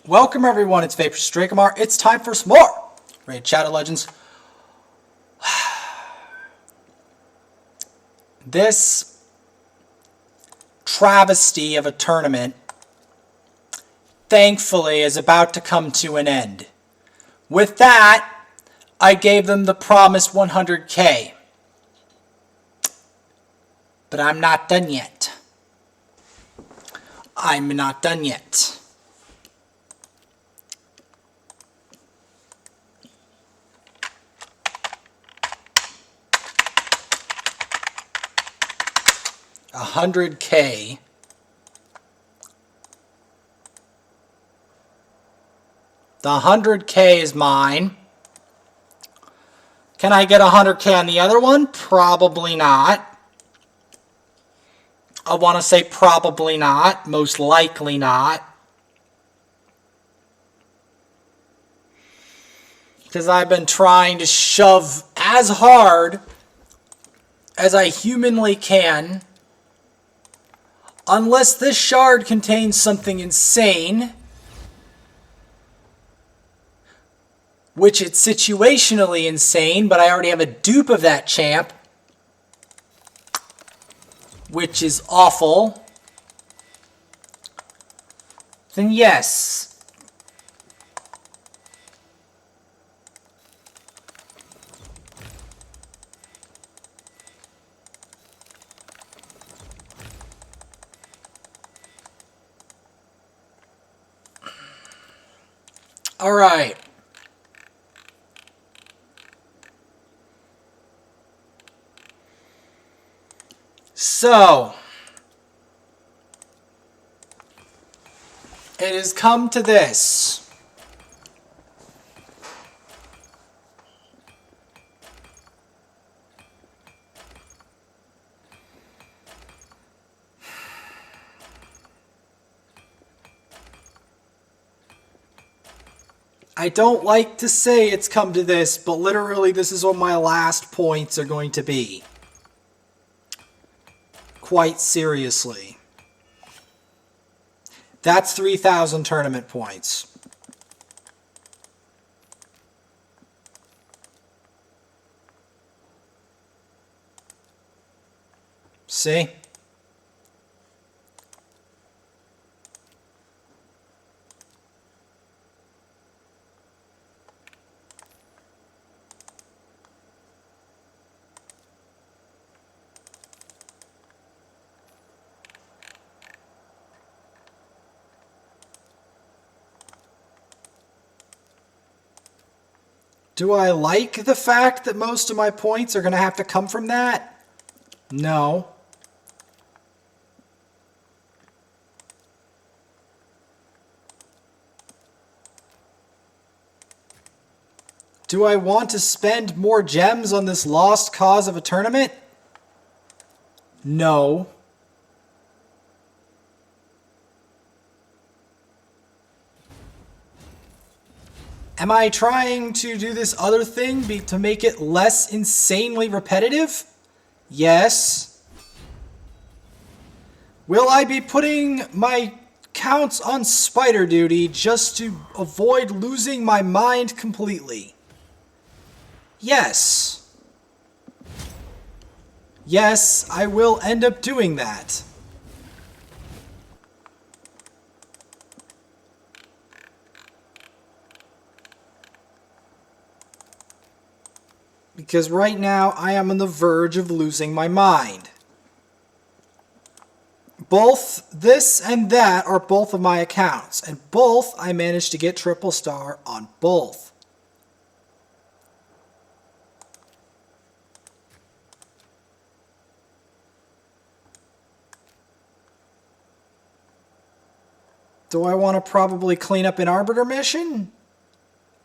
Welcome everyone, it's Vapor Strakamar. It's time for some more Raid Shadow Legends. This travesty of a tournament, thankfully, is about to come to an end. With that, I gave them the promised 100k. But I'm not done yet. I'm not done yet. $100k. The 100k is mine. Can I get 100k on the other one? Probably not. I want to say probably not. Most likely not. Because I've been trying to shove as hard as I humanly can. Unless this shard contains something insane. Which it's situationally insane, but I already have a dupe of that champ. Which is awful. Then yes. All right. So, it has come to this. I don't like to say it's come to this, but literally this is what my last points are going to be. Quite seriously. That's 3,000 tournament points. See? Do I like the fact that most of my points are going to have to come from that? No. Do I want to spend more gems on this lost cause of a tournament? No. Am I trying to do this other thing to make it less insanely repetitive? Yes. Will I be putting my counts on spider duty just to avoid losing my mind completely? Yes. Yes, I will end up doing that. Because right now, I am on the verge of losing my mind. Both this and that are both of my accounts. And both, I managed to get triple star on both. Do I want to probably clean up an Arbiter mission?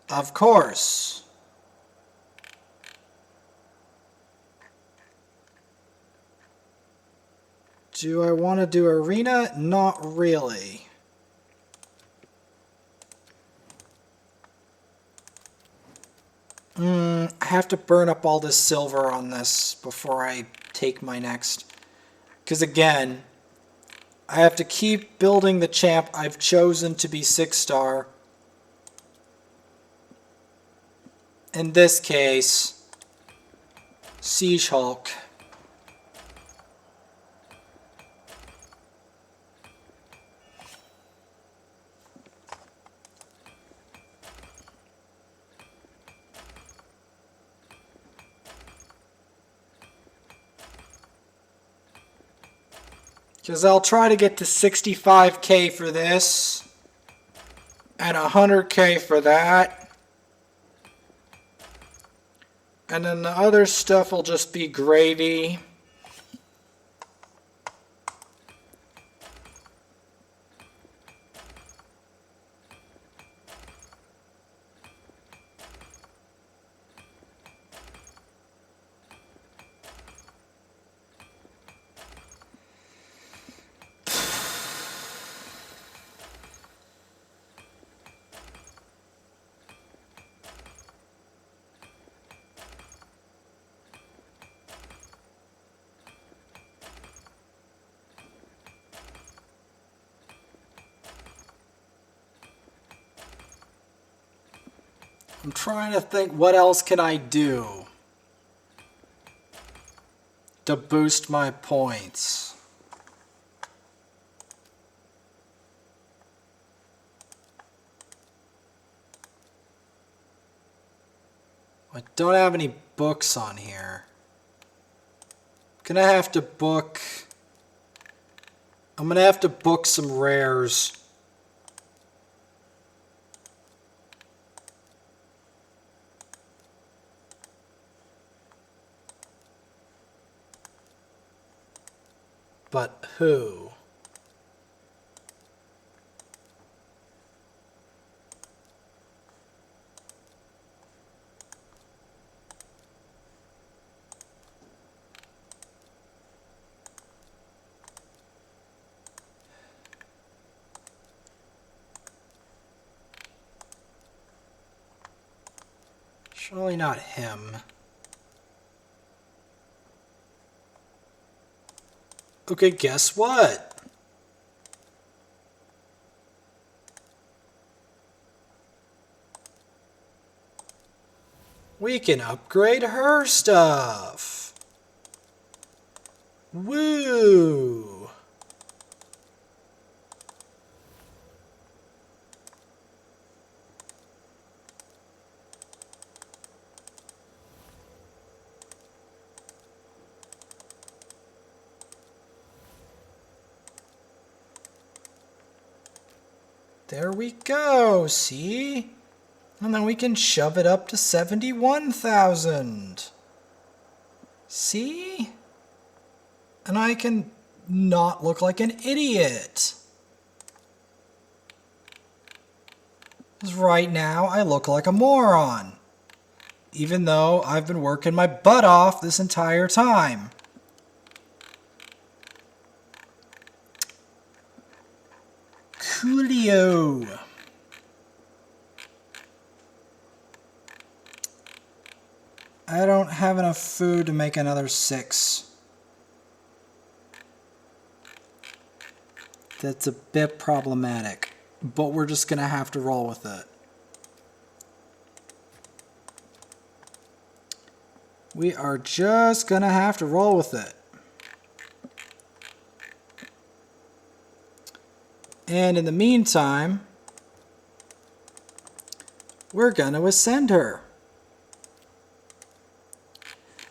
Of course. Do I want to do arena? Not really. I have to burn up all this silver on this before I take my next. Because again, I have to keep building the champ I've chosen to be 6-star. In this case, Siege Hulk. Because I'll try to get to 65k for this, and 100k for that. And then the other stuff will just be gravy. I'm trying to think, what else can I do to boost my points? I don't have any books on here. I'm gonna have to book some rares. But who? Surely not him. Okay, guess what? We can upgrade her stuff. Woo! There we go, see? And then we can shove it up to 71,000. See? And I can not look like an idiot. Because right now I look like a moron. Even though I've been working my butt off this entire time. Coolio. I don't have enough food to make another 6. That's a bit problematic, but we're just gonna have to roll with it. We are just gonna have to roll with it. And in the meantime, we're gonna ascend her.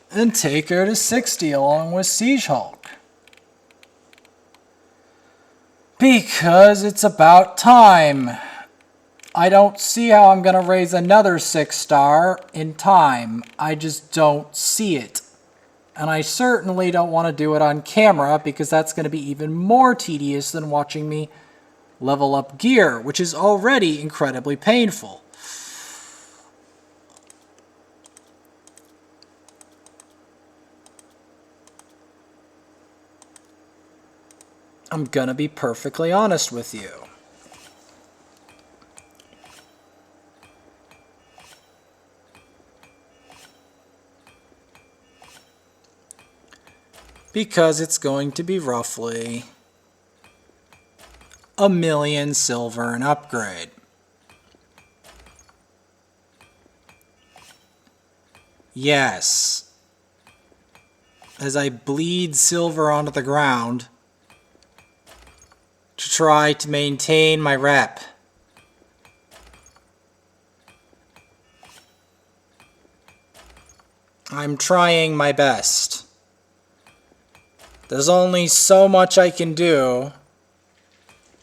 And take her to 60 along with Siege Hulk. Because it's about time. I don't see how I'm gonna raise another 6-star in time. I just don't see it. And I certainly don't want to do it on camera because that's going to be even more tedious than watching me level up gear, which is already incredibly painful. I'm gonna be perfectly honest with you. Because it's going to be roughly 1,000,000 silver and upgrade. Yes. As I bleed silver onto the ground to try to maintain my rep. I'm trying my best. There's only so much I can do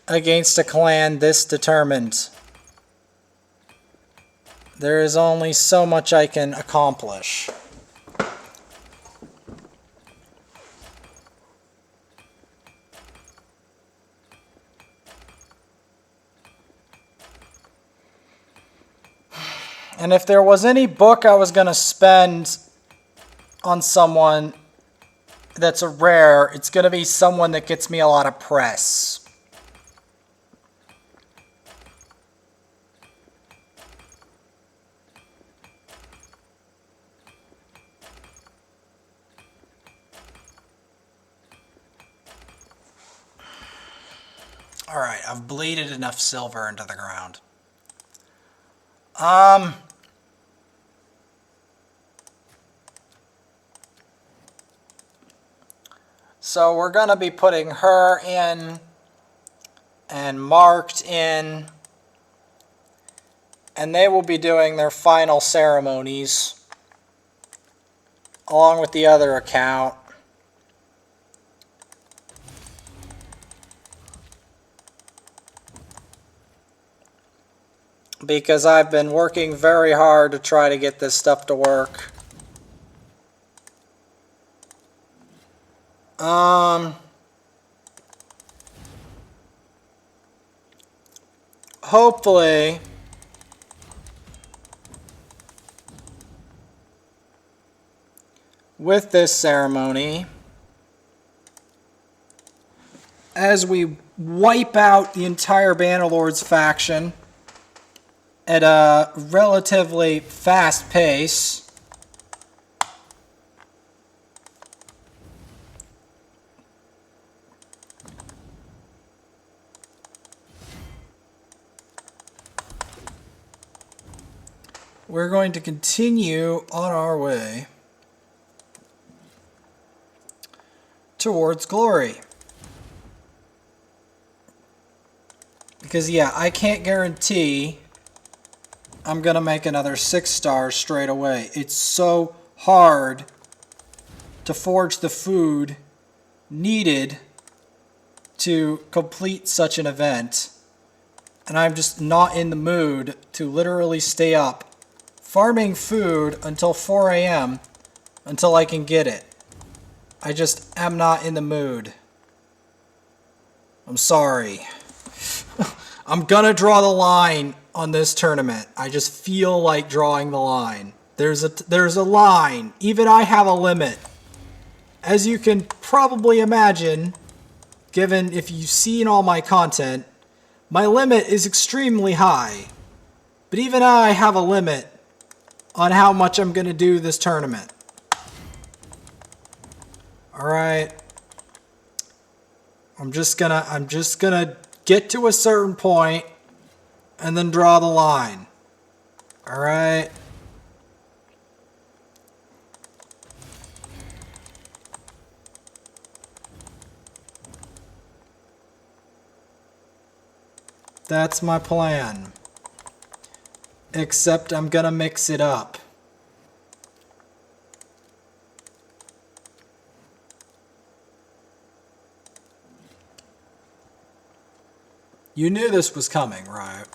against a clan this determined. There is only so much I can accomplish. And if there was any book I was going to spend on someone that's a rare, it's going to be someone that gets me a lot of press. Alright, I've bleeded enough silver into the ground. So we're going to be putting her in and marked in, and they will be doing their final ceremonies along with the other account. Because I've been working very hard to try to get this stuff to work. Hopefully, with this ceremony, as we wipe out the entire Bannerlord's faction at a relatively fast pace, we're going to continue on our way towards glory. Because, yeah, I can't guarantee I'm going to make another 6 stars straight away. It's so hard to forge the food needed to complete such an event. And I'm just not in the mood to literally stay up farming food until 4 a.m. until I can get it. I just am not in the mood. I'm sorry. I'm gonna draw the line on this tournament. I just feel like drawing the line. There's a line. Even I have a limit. As you can probably imagine, given if you've seen all my content, my limit is extremely high. But even I have a limit on how much I'm going to do this tournament. Alright. I'm just gonna get to a certain point and then draw the line. Alright. That's my plan. Except I'm gonna mix it up. You knew this was coming, right?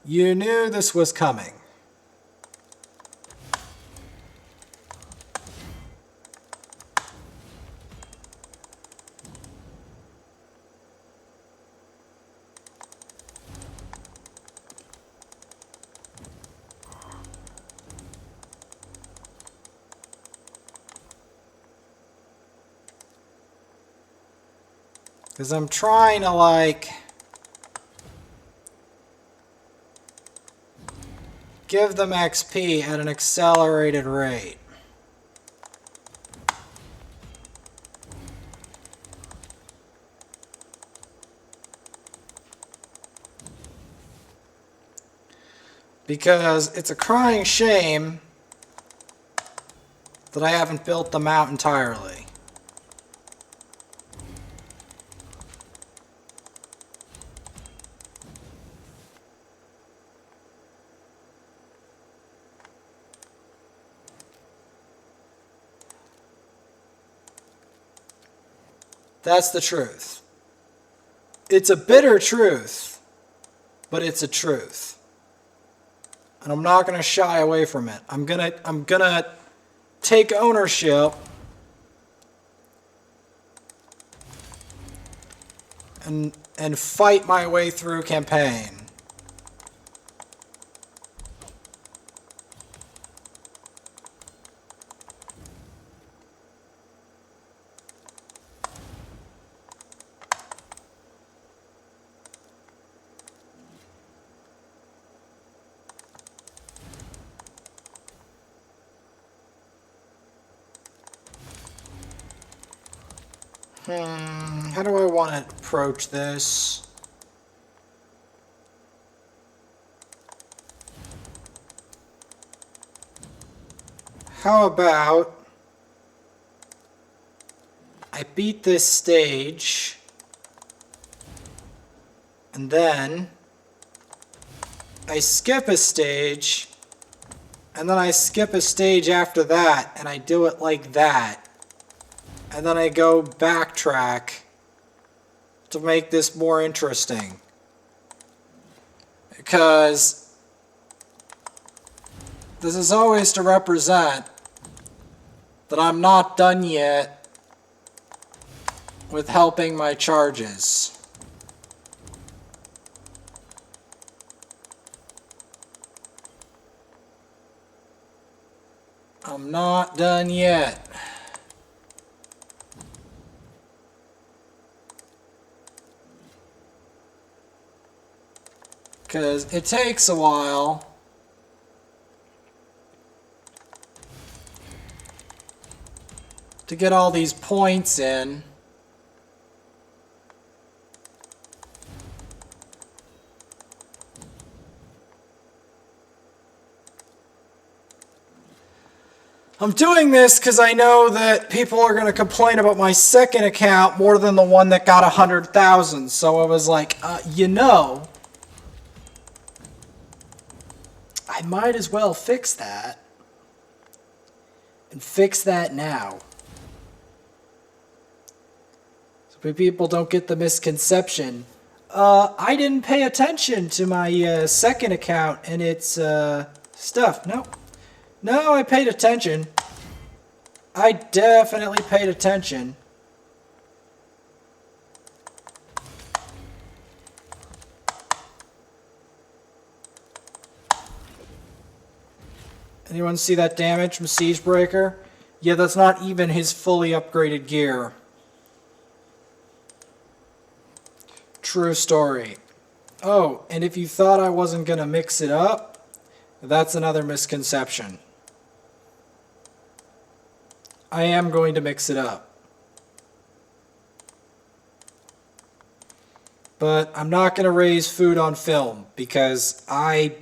You knew this was coming. Because I'm trying to, like, give them XP at an accelerated rate. Because it's a crying shame that I haven't built them out entirely. That's the truth. It's a bitter truth, but it's a truth. And I'm not going to shy away from it. I'm gonna take ownership and fight my way through campaign. How do I want to approach this? How about I beat this stage and then I skip a stage and then I skip a stage after that and I do it like that. And then I go backtrack to make this more interesting. Because this is always to represent that I'm not done yet with helping my charges. I'm not done yet. Because it takes a while to get all these points in. I'm doing this because I know that people are going to complain about my second account more than the one that got 100,000. So I was like, I might as well fix that. And fix that now. So people don't get the misconception. I didn't pay attention to my second account and its stuff. No, I paid attention. I definitely paid attention. Anyone see that damage from Siegebreaker? Yeah, that's not even his fully upgraded gear. True story. Oh, and if you thought I wasn't going to mix it up, that's another misconception. I am going to mix it up. But I'm not going to raise food on film because I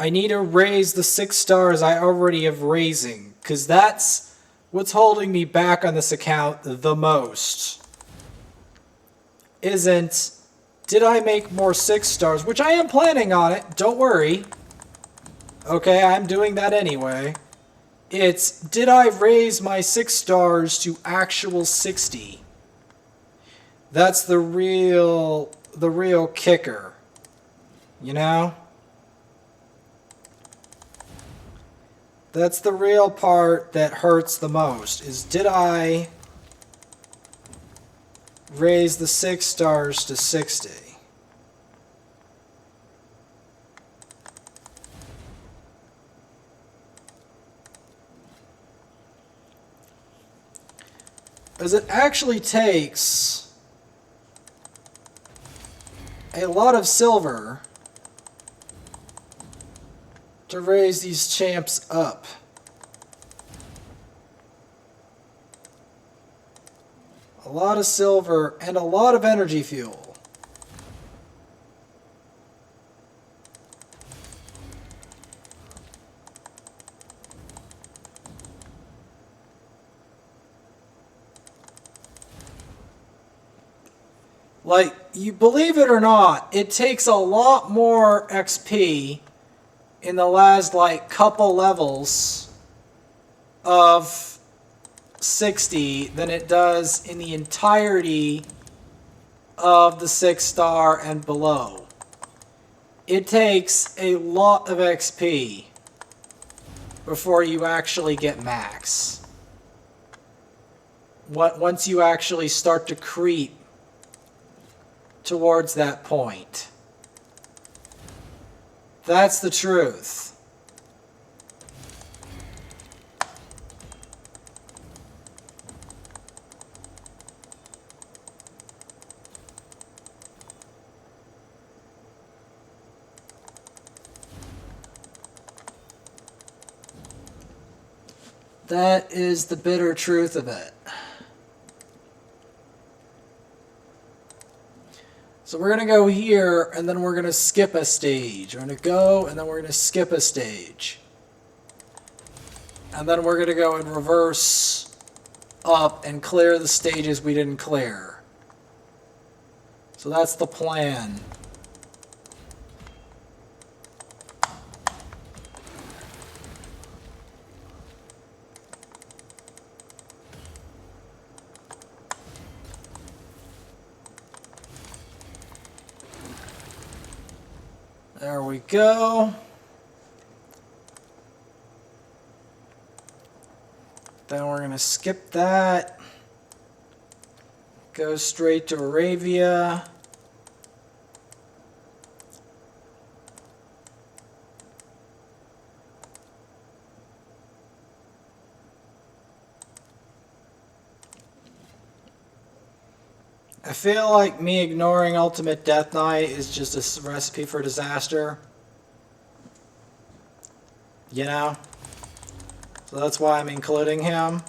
need to raise the 6 stars I already have raising, because that's what's holding me back on this account the most. Isn't, did I make more 6 stars, which I am planning on it, don't worry. Okay, I'm doing that anyway. It's, did I raise my 6 stars to actual 60? That's the real kicker, you know? That's the real part that hurts the most, is did I raise the 6 stars to 60? As it actually takes a lot of silver to raise these champs up. A lot of silver and a lot of energy fuel. Like, you believe it or not, it takes a lot more XP in the last, like, couple levels of 60 than it does in the entirety of the 6-star and below. It takes a lot of XP before you actually get max. Once you actually start to creep towards that point. That's the truth. That is the bitter truth of it. So we're going to go here, and then we're going to skip a stage. We're going to go, and then we're going to skip a stage. And then we're going to go in reverse up and clear the stages we didn't clear. So that's the plan. There we go. Then we're going to skip that. Go straight to Arabia. I feel like me ignoring Ultimate Death Knight is just a recipe for disaster. You know? So that's why I'm including him.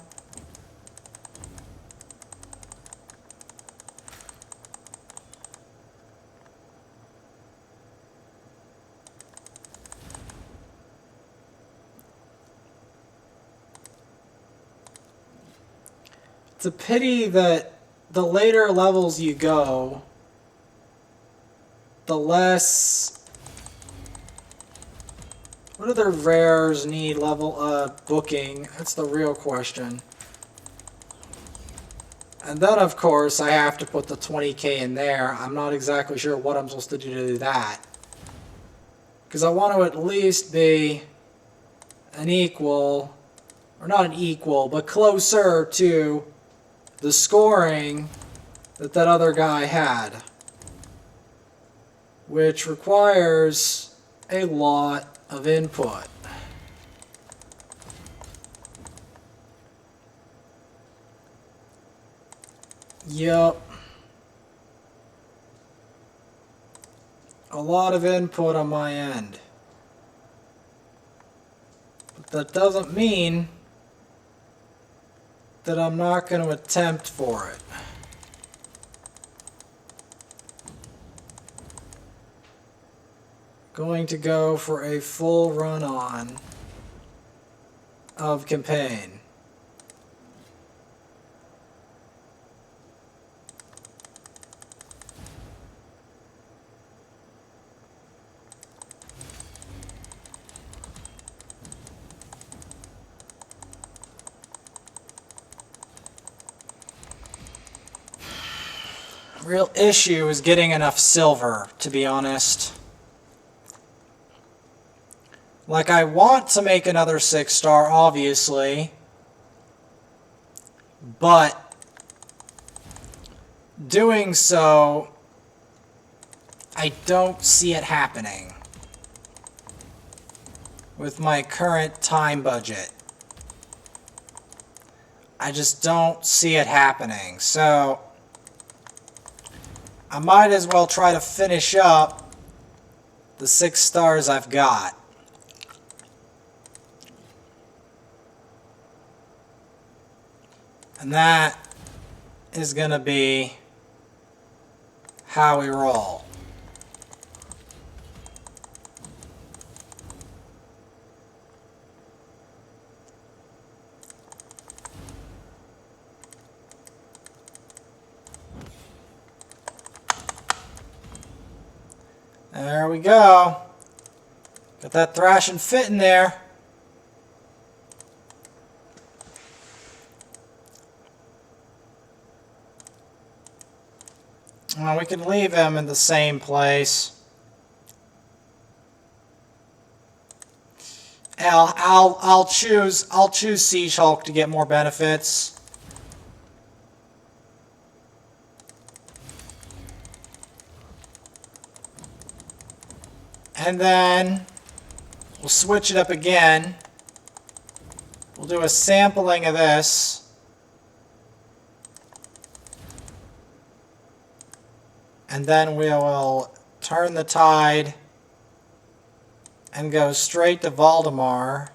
It's a pity that the later levels you go, the less... What other rares need level booking? That's the real question. And then, of course, I have to put the 20k in there. I'm not exactly sure what I'm supposed to do that. Because I want to at least be an equal, or not an equal, but closer to the scoring that other guy had, which requires a lot of input. Yep. A lot of input on my end. But that doesn't mean that I'm not going to attempt for it. Going to go for a full run-on of campaign. Real issue is getting enough silver, to be honest. Like, I want to make another 6-star, obviously, but doing so, I don't see it happening with my current time budget. I just don't see it happening, so I might as well try to finish up the 6 stars I've got. And that is going to be how we roll. There we go. Got that thrash and fit in there. Well, we can leave him in the same place. I'll choose Siege Hulk to get more benefits. And then we'll switch it up again. We'll do a sampling of this. And then we will turn the tide and go straight to Valdemar.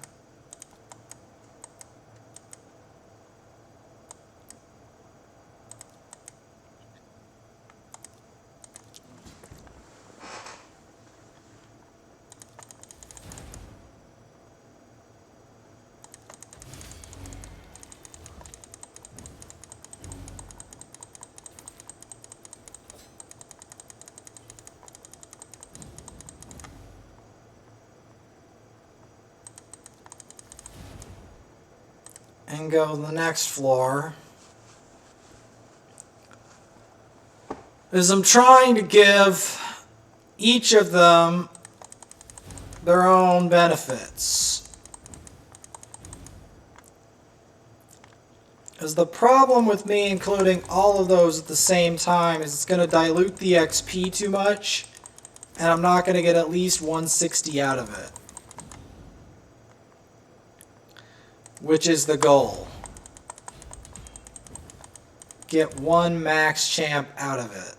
And go to the next floor. As I'm trying to give each of them their own benefits. As the problem with me including all of those at the same time is it's going to dilute the XP too much, and I'm not going to get at least 160 out of it. Which is the goal. Get one max champ out of it.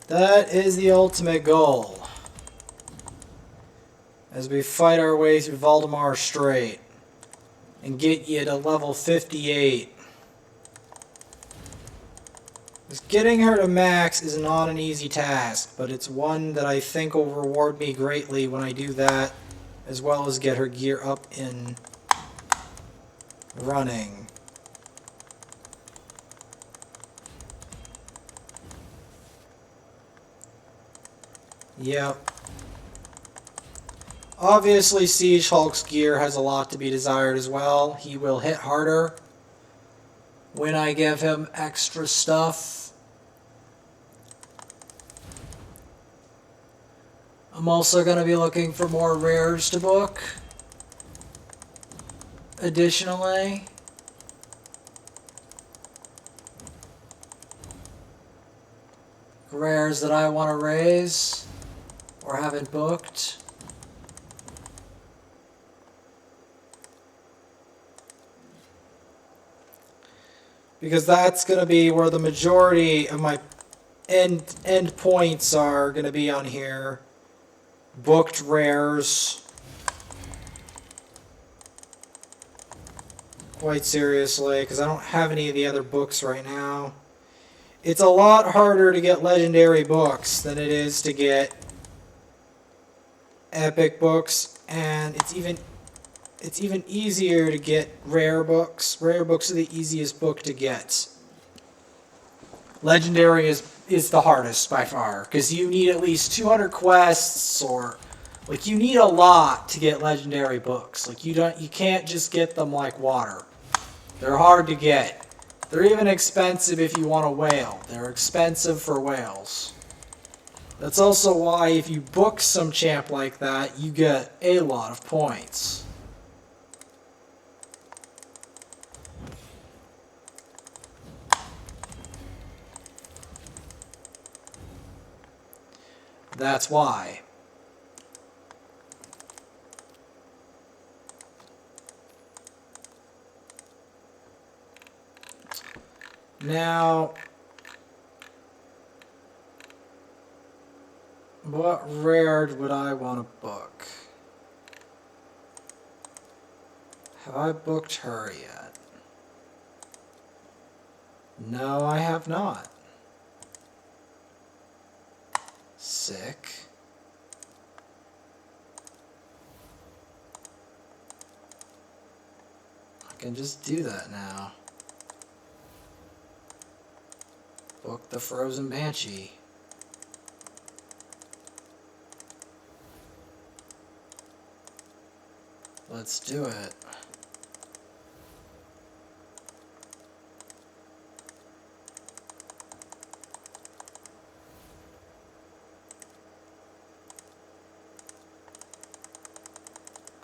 That is the ultimate goal. As we fight our way through Valdemar Strait and get you to level 58. Because getting her to max is not an easy task, but it's one that I think will reward me greatly when I do that, as well as get her gear up in running. Yep. Obviously, Siege Hulk's gear has a lot to be desired as well. He will hit harder when I give him extra stuff. I'm also going to be looking for more rares to book. Additionally. Rares that I want to raise or haven't booked. Because that's going to be where the majority of my end points are going to be on here. Booked rares. Quite seriously, because I don't have any of the other books right now. It's a lot harder to get legendary books than it is to get epic books, and it's even easier to get rare books. Rare books are the easiest book to get. Legendary is the hardest by far, because you need at least 200 quests, or like you need a lot to get legendary books. Like you can't just get them like water. They're hard to get. They're even expensive if you want a whale. They're expensive for whales. That's also why if you book some champ like that, you get a lot of points. That's why. Now, what rare would I want to book? Have I booked her yet? No, I have not. Sick. I can just do that now. Book the Frozen Banshee. Let's do it.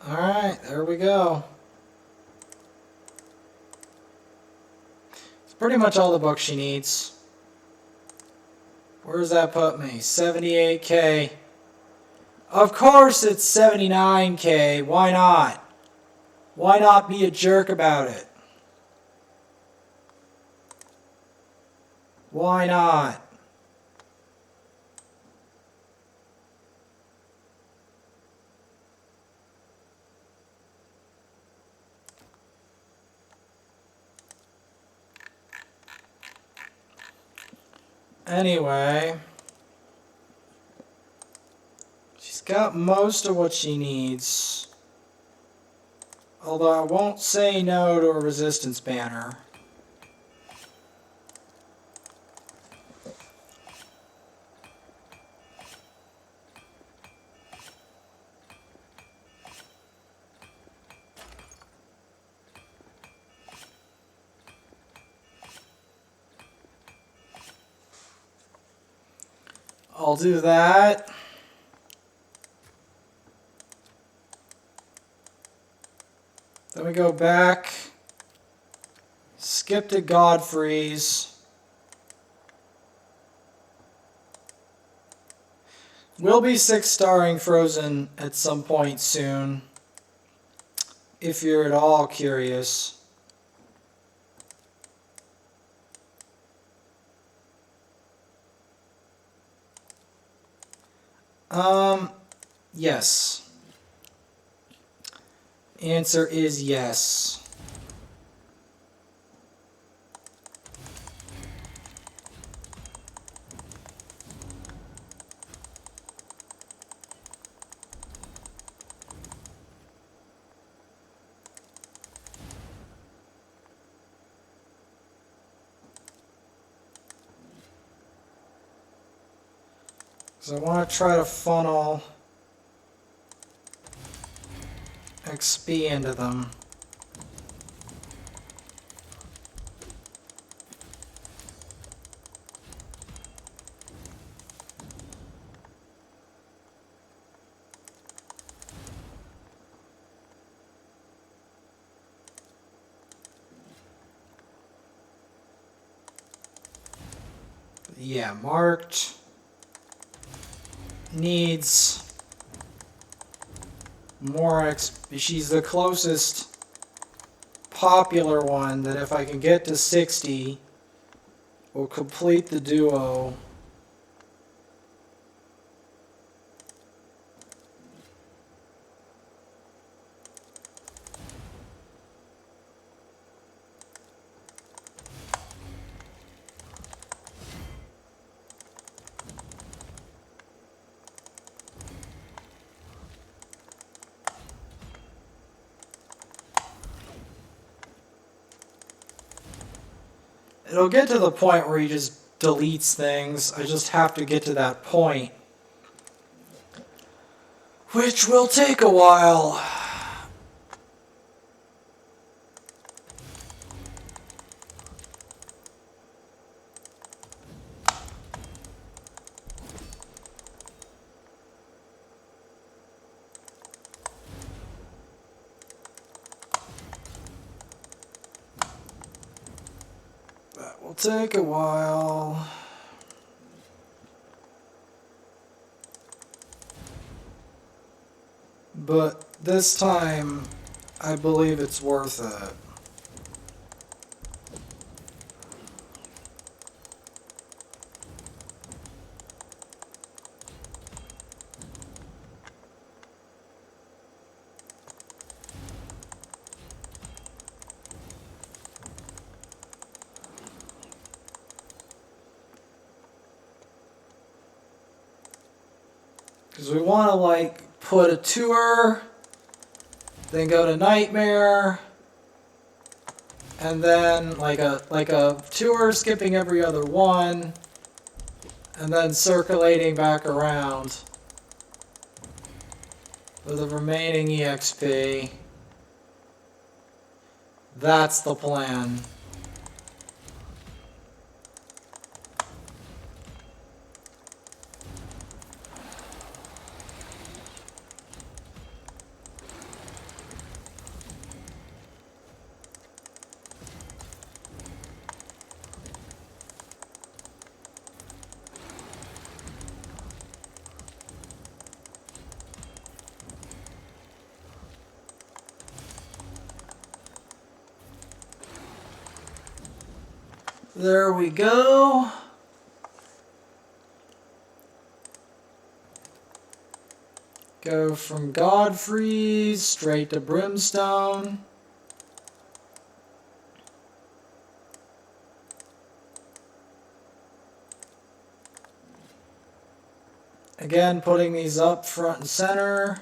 Alright, there we go. It's pretty much all the books she needs. Where does that put me? 78K. Of course it's 79K. Why not? Why not be a jerk about it? Why not? Anyway, she's got most of what she needs. Although I won't say no to a resistance banner. I'll do that. Then we go back, skip to Godfrey's. We'll be 6-starring Frozen at some point soon, if you're at all curious. Yes. Answer is yes. So I want to try to funnel XP into them. Yeah, marked. Needs more XP. She's the closest popular one that if I can get to 60, will complete the duo. It'll get to the point where he just deletes things. I just have to get to that point, which will take a while. That will take a while. But this time, I believe it's worth it. Because we want to like put a tour, then go to Nightmare, and then like a tour skipping every other one, and then circulating back around with the remaining EXP. That's the plan. There we go. Go from Godfrey's straight to Brimstone. Again, putting these up front and center.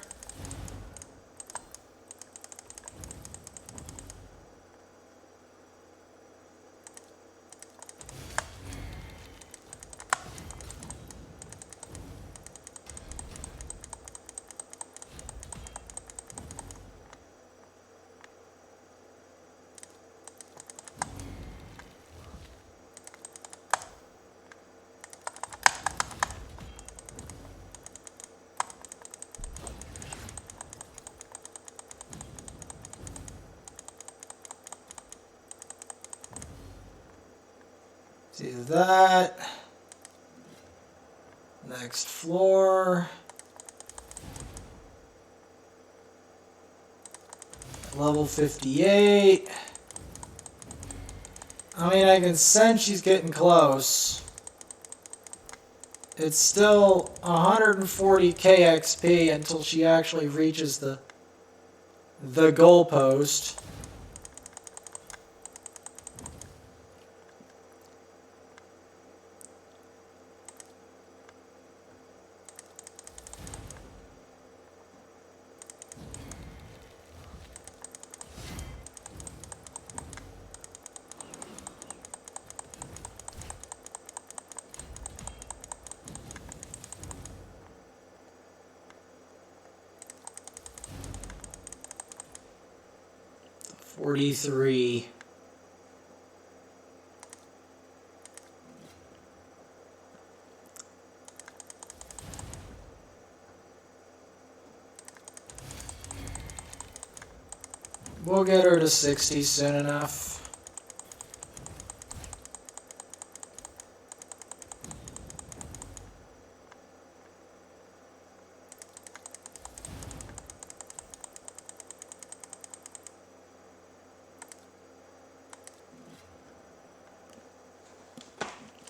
See that. Next floor. Level 58. I mean, I can sense she's getting close. It's still 140 KXP until she actually reaches the goalpost. $43. We'll get her to 60 soon enough.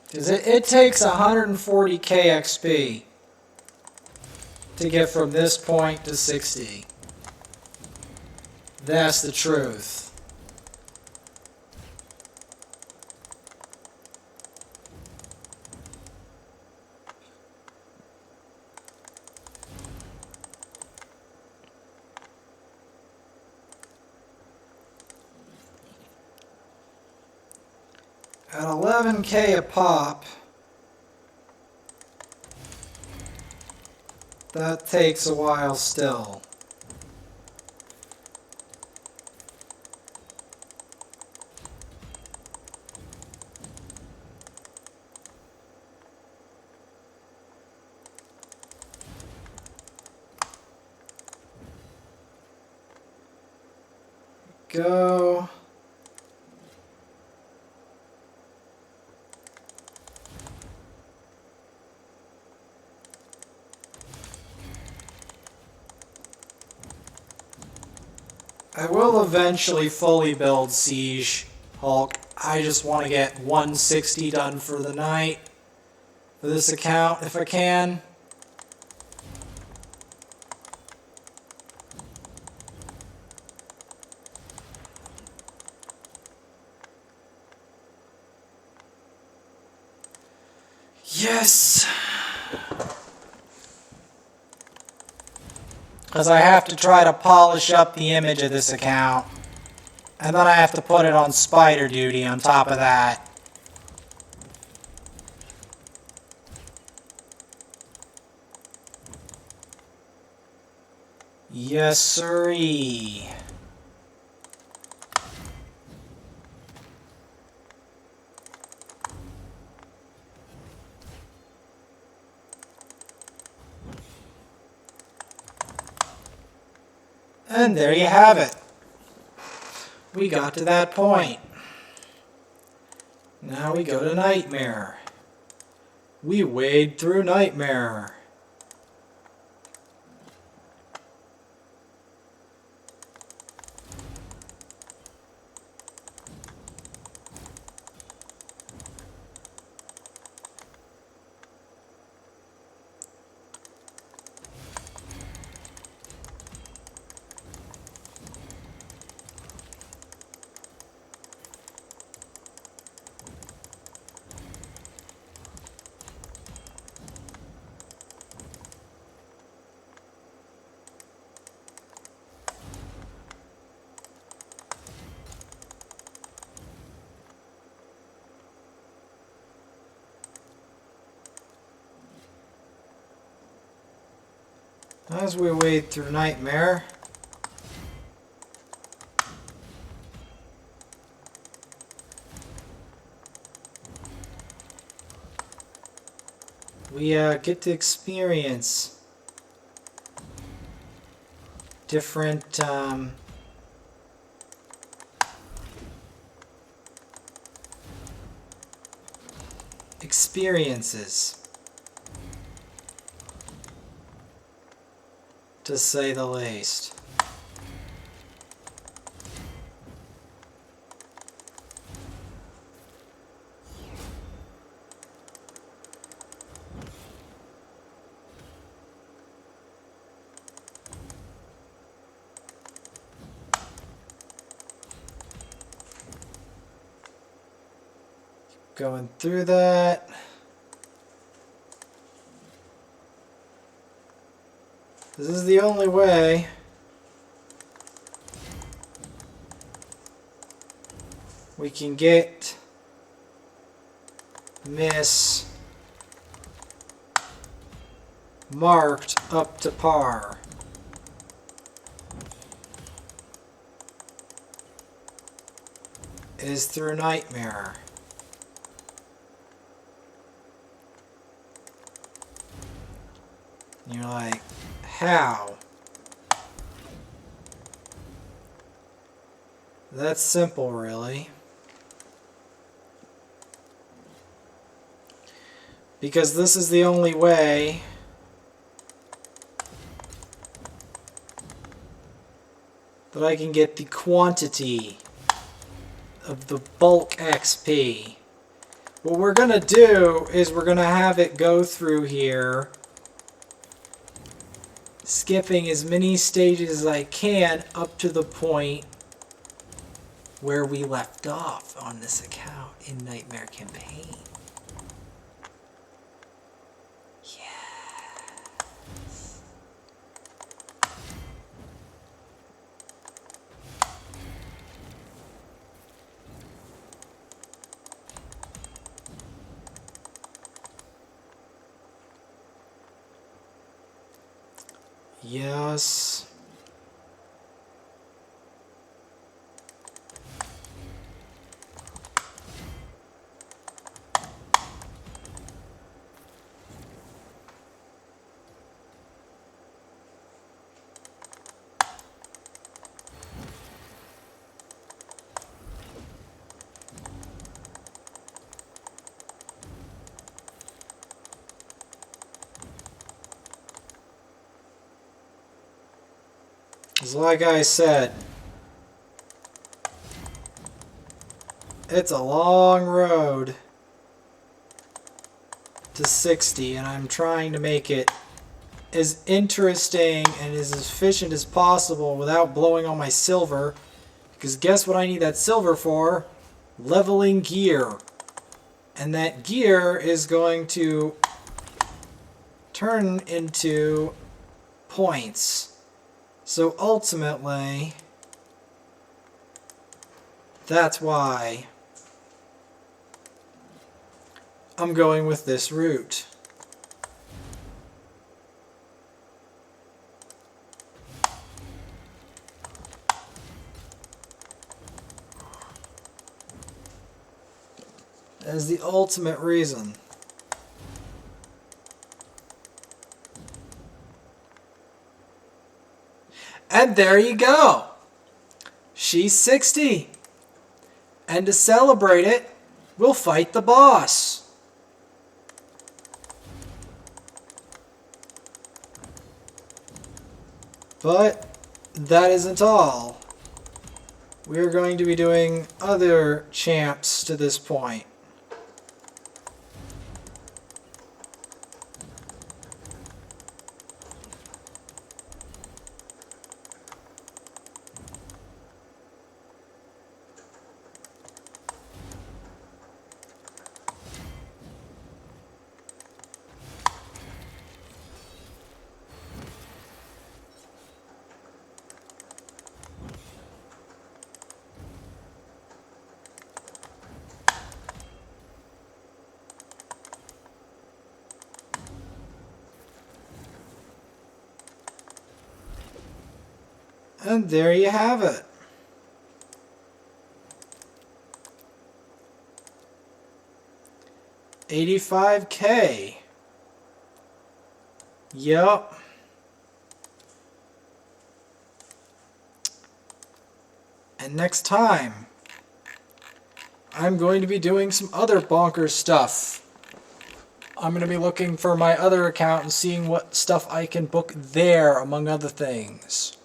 Because it takes 140 KXP to get from this point to 60. That's the truth. At 11K a pop, that takes a while still. Go. I will eventually fully build Siege Hulk. I just want to get 160 done for the night for this account if I can. Yes! because I have to try to polish up the image of this account. And then I have to put it on spider duty on top of that. Yes, sirree. And there you have it. We got to that point. Now we go to Nightmare. We wade through Nightmare. As we wade through Nightmare, we get to experience different experiences, to say the least. Going through that. This is the only way we can get Miss marked up to par. Is through Nightmare. You're like, how? That's simple, really. Because this is the only way that I can get the quantity of the bulk XP. What we're going to do is we're going to have it go through here, skipping as many stages as I can up to the point where we left off on this account in Nightmare Campaign. Yes. Yes. It's like I said, it's a long road to 60, and I'm trying to make it as interesting and as efficient as possible without blowing on my silver, because guess what I need that silver for? Leveling gear. And that gear is going to turn into points. So ultimately, that's why I'm going with this route. That is the ultimate reason. And there you go. She's 60. And to celebrate it, we'll fight the boss. But that isn't all. We're going to be doing other champs to this point. And there you have it. $85K. Yep. And next time, I'm going to be doing some other bonkers stuff. I'm going to be looking for my other account and seeing what stuff I can book there, among other things.